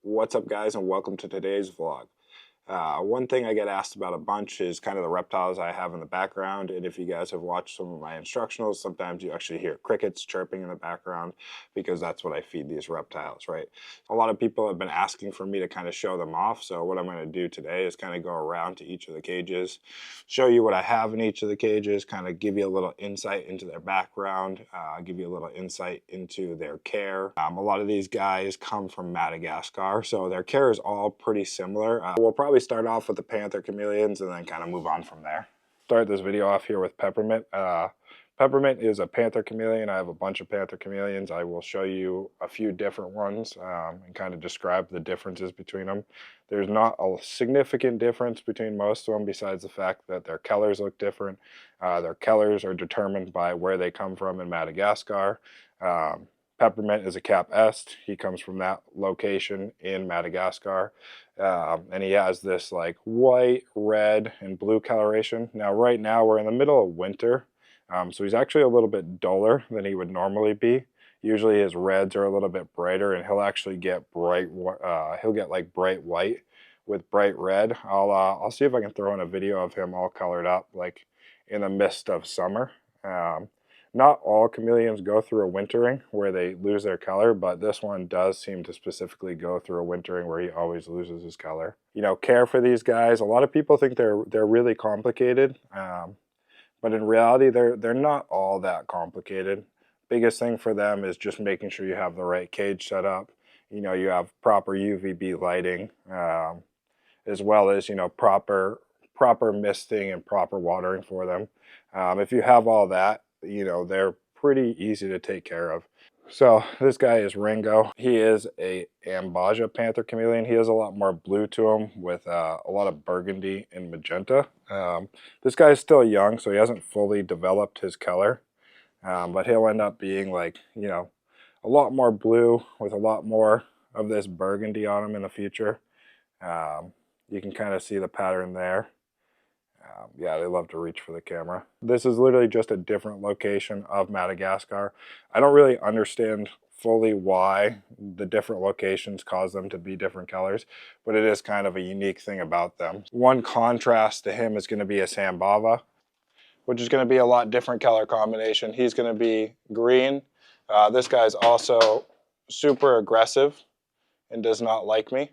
What's up, guys, and welcome to today's vlog. One thing I get asked about a bunch is kind of the reptiles I have in the background, and if you guys have watched some of my instructionals, sometimes you actually hear crickets chirping in the background because that's what I feed these reptiles, right? A lot of people have been asking for me to kind of show them off, so what I'm going to do today is kind of go around to each of the cages, show you what I have in each of the cages, kind of give you a little insight into their background, give you a little insight into their care. A lot of these guys come from Madagascar, so their care is all pretty similar. We'll probably start off with the Panther chameleons and then kind of move on from there. Start this video off here with Peppermint. Peppermint is a Panther chameleon. I have a bunch of Panther chameleons. I will show you a few different ones and kind of describe the differences between them. There's not a significant difference between most of them besides the fact that their colors look different. Their colors are determined by where they come from in Madagascar. Peppermint is a Cap Est. He comes from that location in Madagascar. And he has this like white, red, and blue coloration. Now, right now, we're in the middle of winter. So he's actually a little bit duller than he would normally be. Usually his reds are a little bit brighter, and he'll actually get bright, he'll get like bright white with bright red. I'll see if I can throw in a video of him all colored up like in the midst of summer. Not all chameleons go through a wintering where they lose their color, but this one does seem to specifically go through a wintering where he always loses his color. You know, care for these guys, a lot of people think they're really complicated, but in reality they're not all that complicated. Biggest thing for them is just making sure you have the right cage set up. You know, you have proper UVB lighting, as well as, you know, proper misting and proper watering for them. If you have all that, you know, they're pretty easy to take care of. So this guy is Ringo. He is a Ambilobe Panther chameleon. He has a lot more blue to him with a lot of burgundy and magenta. This guy is still young, so he hasn't fully developed his color, but he'll end up being like, you know, a lot more blue with a lot more of this burgundy on him in the future. You can kind of see the pattern there. Yeah, they love to reach for the camera. This is literally just a different location of Madagascar. I don't really understand fully why the different locations cause them to be different colors, but it is kind of a unique thing about them. One contrast to him is going to be a Sambava, which is going to be a lot different color combination. He's going to be green. This guy's also super aggressive and does not like me.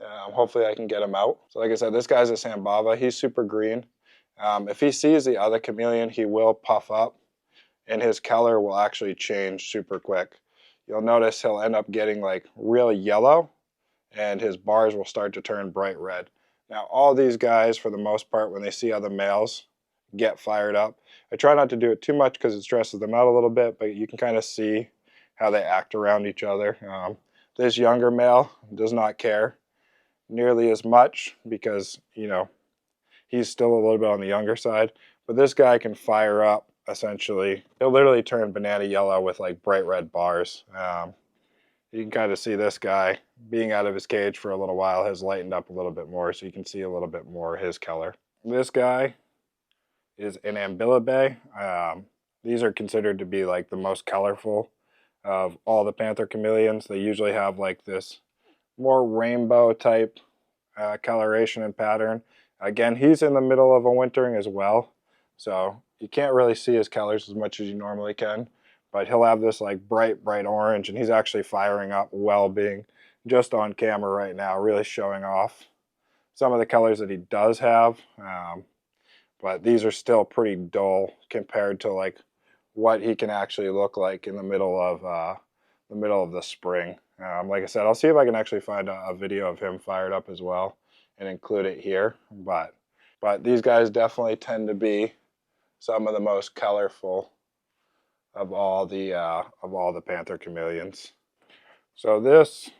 Hopefully I can get him out. So like I said, this guy's a Sambava. He's super green. If he sees the other chameleon, he will puff up, and his color will actually change super quick. You'll notice he'll end up getting like real yellow, and his bars will start to turn bright red. Now, all these guys, for the most part, when they see other males, get fired up. I try not to do it too much because it stresses them out a little bit, but you can kind of see how they act around each other. This younger male does not care nearly as much because, you know, he's still a little bit on the younger side, but this guy can fire up essentially. He'll literally turn banana yellow with like bright red bars. You can kind of see this guy being out of his cage for a little while has lightened up a little bit more, so you can see a little bit more his color. This guy is an Ambilobe. These are considered to be like the most colorful of all the Panther chameleons. They usually have like this more rainbow type coloration and pattern. Again, he's in the middle of a wintering as well, so you can't really see his colors as much as you normally can, but he'll have this like bright orange, and he's actually firing up well, being just on camera right now, really showing off some of the colors that he does have. But these are still pretty dull compared to like what he can actually look like in the middle of the spring. Like I said, I'll see if I can actually find a video of him fired up as well and include it here. But these guys definitely tend to be some of the most colorful of all the Panther chameleons. So this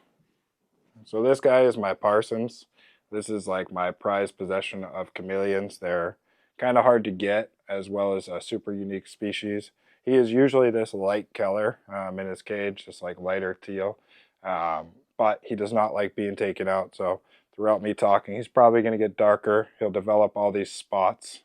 guy is my Parsons. This is like my prized possession of chameleons. They're kind of hard to get, as well as a super unique species. He is usually this light color in his cage, just like lighter teal. But he does not like being taken out, so throughout me talking, he's probably going to get darker. He'll develop all these spots,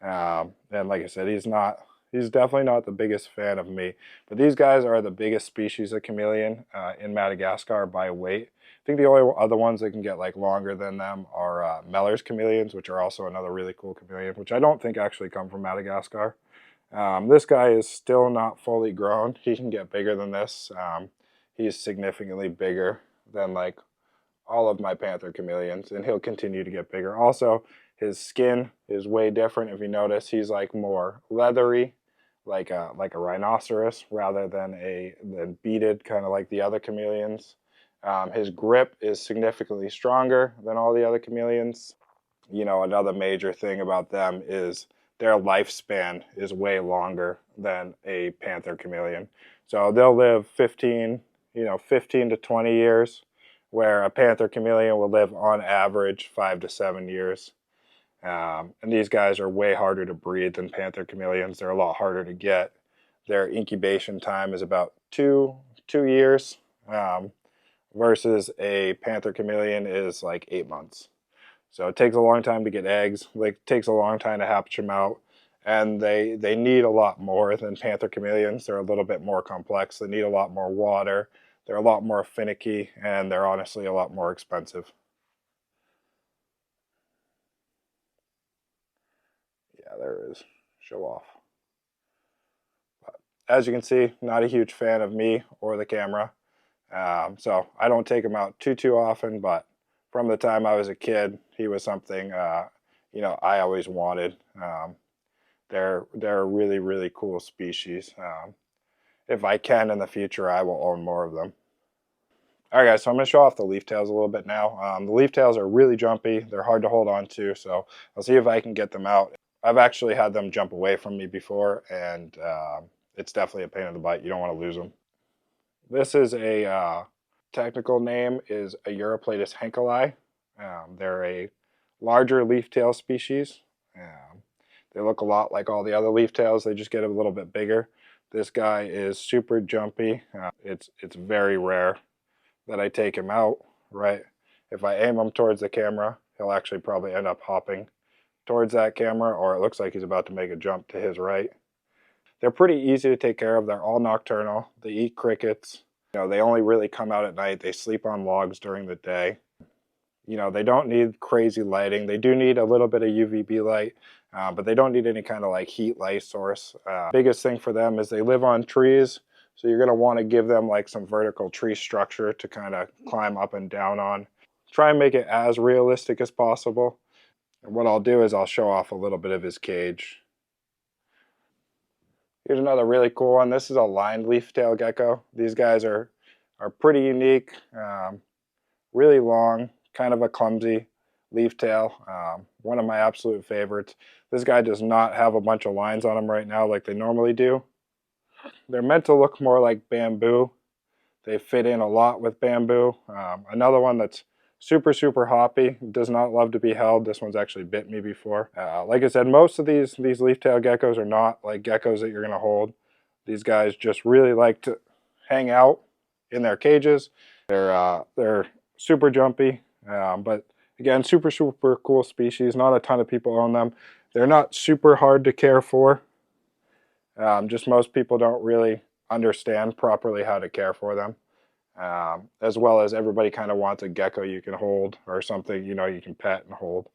and like I said, he's not He's definitely not the biggest fan of me. But these guys are the biggest species of chameleon in Madagascar by weight. I think the only other ones that can get like longer than them are Meller's chameleons, which are also another really cool chameleon, which I don't think actually come from Madagascar. This guy is still not fully grown. He can get bigger than this. He's significantly bigger than like all of my panther chameleons, and he'll continue to get bigger. Also, his skin is way different. If you notice, he's like more leathery, like a rhinoceros, rather than beaded, kind of like the other chameleons. His grip is significantly stronger than all the other chameleons. You know, another major thing about them is their lifespan is way longer than a panther chameleon. So they'll live 15 to 20 years, where a panther chameleon will live on average 5 to 7 years. And these guys are way harder to breed than panther chameleons. They're a lot harder to get. Their incubation time is about two years, versus a panther chameleon is like 8 months. So it takes a long time to get eggs. Like, it takes a long time to hatch them out. And they need a lot more than panther chameleons. They're a little bit more complex. They need a lot more water. They're a lot more finicky, and they're honestly a lot more expensive. Yeah, there is. Show off. But as you can see, not a huge fan of me or the camera. So I don't take him out too often, but from the time I was a kid, he was something I always wanted. They're a really, really cool species. If I can in the future, I will own more of them. All right, guys, so I'm going to show off the leaf tails a little bit now. The leaf tails are really jumpy. They're hard to hold on to, so I'll see if I can get them out. I've actually had them jump away from me before, and it's definitely a pain in the butt. You don't want to lose them. This is a technical name is a Euryplatus henkeli. They're a larger leaf tail species. They look a lot like all the other leaf tails. They just get a little bit bigger. This guy is super jumpy. It's very rare that I take him out, right? If I aim him towards the camera, he'll actually probably end up hopping towards that camera, or it looks like he's about to make a jump to his right. They're pretty easy to take care of. They're all nocturnal. They eat crickets. They only really come out at night. They sleep on logs during the day. They don't need crazy lighting. They do need a little bit of UVB light, but they don't need any kind of like heat light source. Biggest thing for them is they live on trees, so you're going to want to give them like some vertical tree structure to kind of climb up and down on. Try and make it as realistic as possible. And what I'll do is I'll show off a little bit of his cage. Here's another really cool one. This is a lined leaf-tailed gecko. These guys are pretty unique, really long, kind of a clumsy leaf tail. One of my absolute favorites. This guy does not have a bunch of lines on him right now like they normally do. They're meant to look more like bamboo. They fit in a lot with bamboo. Another one that's super hoppy, does not love to be held. This one's actually bit me before. Like I said, most of these leaf-tail geckos are not like geckos that you're going to hold. These guys just really like to hang out in their cages. They're super jumpy, but again, super cool species. Not a ton of people own them. They're not super hard to care for. Just most people don't really understand properly how to care for them. As well as everybody kind of wants a gecko you can hold, or something you can pet and hold.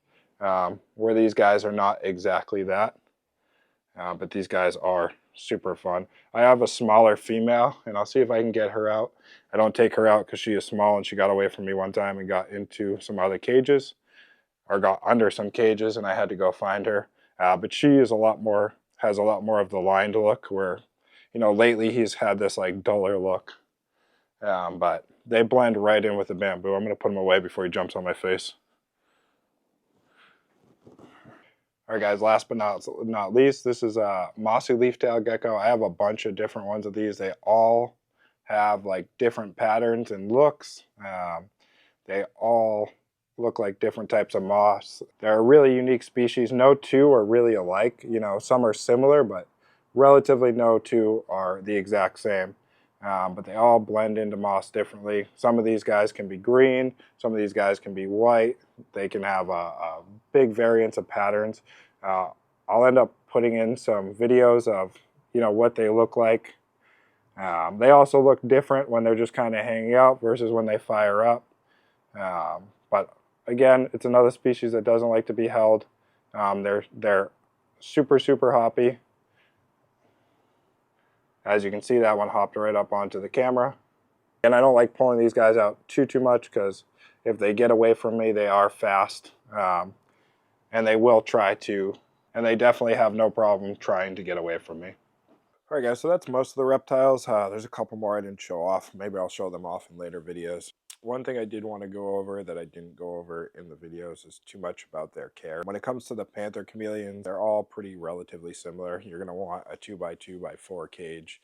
Where these guys are not exactly that, but these guys are super fun. I have a smaller female, and I'll see if I can get her out. I don't take her out because she is small, and she got away from me one time and got into some other cages, or got under some cages, and I had to go find her. But she is has a lot more of the lined look, where lately he's had this like duller look. But they blend right in with the bamboo. I'm going to put him away before he jumps on my face. Alright guys, last but not least, this is a Mossy leaf-tailed gecko. I have a bunch of different ones of these. They all have like different patterns and looks. They all look like different types of moss. They're a really unique species. No two are really alike. Some are similar, but relatively no two are the exact same. But they all blend into moss differently. Some of these guys can be green, some of these guys can be white. They can have a big variance of patterns. I'll end up putting in some videos of what they look like. They also look different when they're just kind of hanging out versus when they fire up. But again, it's another species that doesn't like to be held. They're super, super hoppy. As you can see, that one hopped right up onto the camera. And I don't like pulling these guys out too much because if they get away from me, they are fast. And they will try to, and they definitely have no problem trying to get away from me. Alright guys, so that's most of the reptiles. There's a couple more I didn't show off. Maybe I'll show them off in later videos. One thing I did want to go over that I didn't go over in the videos is too much about their care. When it comes to the panther chameleons, they're all pretty relatively similar. You're going to want a 2x2x4 cage,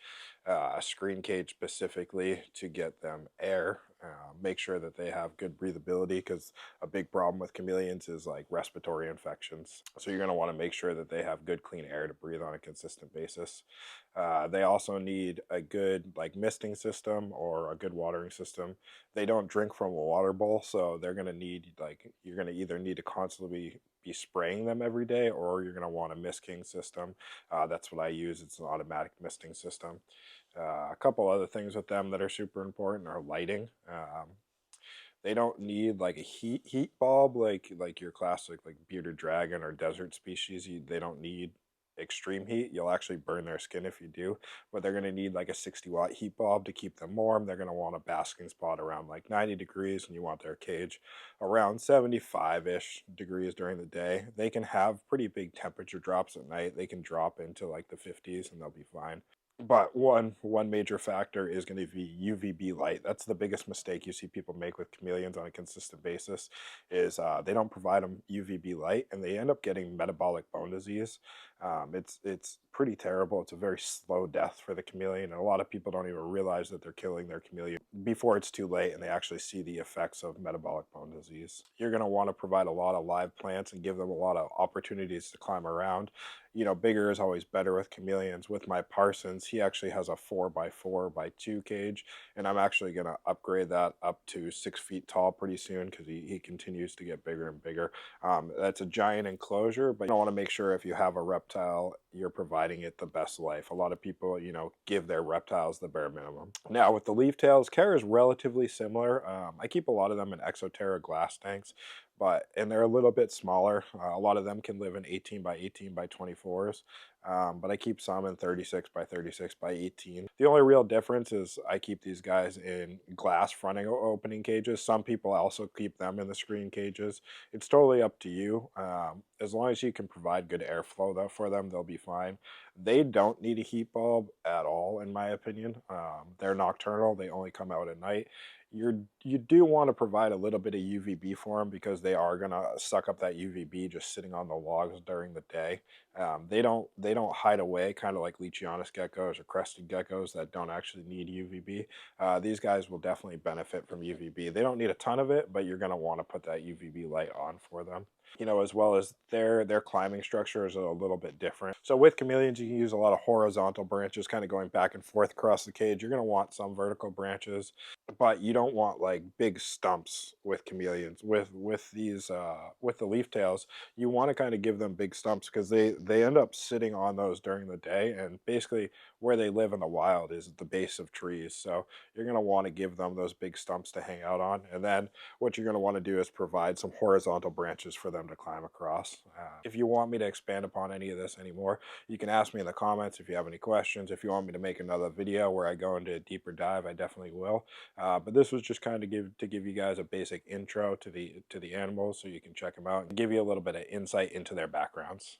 a screen cage specifically to get them air. Make sure that they have good breathability, because a big problem with chameleons is like respiratory infections. So you're going to want to make sure that they have good clean air to breathe on a consistent basis. They also need a good like misting system or a good watering system. They don't drink from a water bowl, so they're going to need you're going to either need to constantly be spraying them every day, or you're going to want a misting system. That's what I use. It's an automatic misting system. A couple other things with them that are super important are lighting. They don't need like a heat bulb like your classic like bearded dragon or desert species. They don't need extreme heat. You'll actually burn their skin if you do, but they're going to need like a 60-watt heat bulb to keep them warm. They're going to want a basking spot around like 90 degrees, and you want their cage around 75-ish degrees during the day. They can have pretty big temperature drops at night. They can drop into like the 50s and they'll be fine. But one major factor is going to be UVB light. That's the biggest mistake you see people make with chameleons on a consistent basis, is they don't provide them UVB light, and they end up getting metabolic bone disease. It's pretty terrible. It's a very slow death for the chameleon, and a lot of people don't even realize that they're killing their chameleon before it's too late, and they actually see the effects of metabolic bone disease. You're going to want to provide a lot of live plants and give them a lot of opportunities to climb around. Bigger is always better with chameleons. With my Parsons, he actually has a 4x4x2 cage, and I'm actually going to upgrade that up to 6 feet tall pretty soon, because he continues to get bigger and bigger. That's a giant enclosure, but you want to make sure if you have a reptile, you're providing it the best life. A lot of people, give their reptiles the bare minimum. Now, with the leaf tails, care is relatively similar. I keep a lot of them in Exoterra glass tanks, and they're a little bit smaller. A lot of them can live in 18x18x24s, but I keep some in 36x36x18. The only real difference is I keep these guys in glass fronting opening cages. Some people also keep them in the screen cages. It's totally up to you. As long as you can provide good airflow for them, they'll be fine. They don't need a heat bulb at all, in my opinion. They're nocturnal. They only come out at night. You do want to provide a little bit of UVB for them, because they are going to suck up that UVB just sitting on the logs during the day. They don't hide away, kind of like Leachianus geckos or crested geckos that don't actually need UVB. These guys will definitely benefit from UVB. They don't need a ton of it, but you're going to want to put that UVB light on for them. As well as their climbing structure is a little bit different. So with chameleons, you can use a lot of horizontal branches kind of going back and forth across the cage. You're going to want some vertical branches, but you don't want like big stumps with chameleons. With these with the leaf tails, you want to kind of give them big stumps, because they end up sitting on those during the day, and basically where they live in the wild is at the base of trees. So you're going to want to give them those big stumps to hang out on, and then what you're going to want to do is provide some horizontal branches for them to climb across. If you want me to expand upon any of this anymore, you can ask me in the comments if you have any questions. If you want me to make another video where I go into a deeper dive, I definitely will. But this was just kind of to give you guys a basic intro to the animals, so you can check them out and give you a little bit of insight into their backgrounds.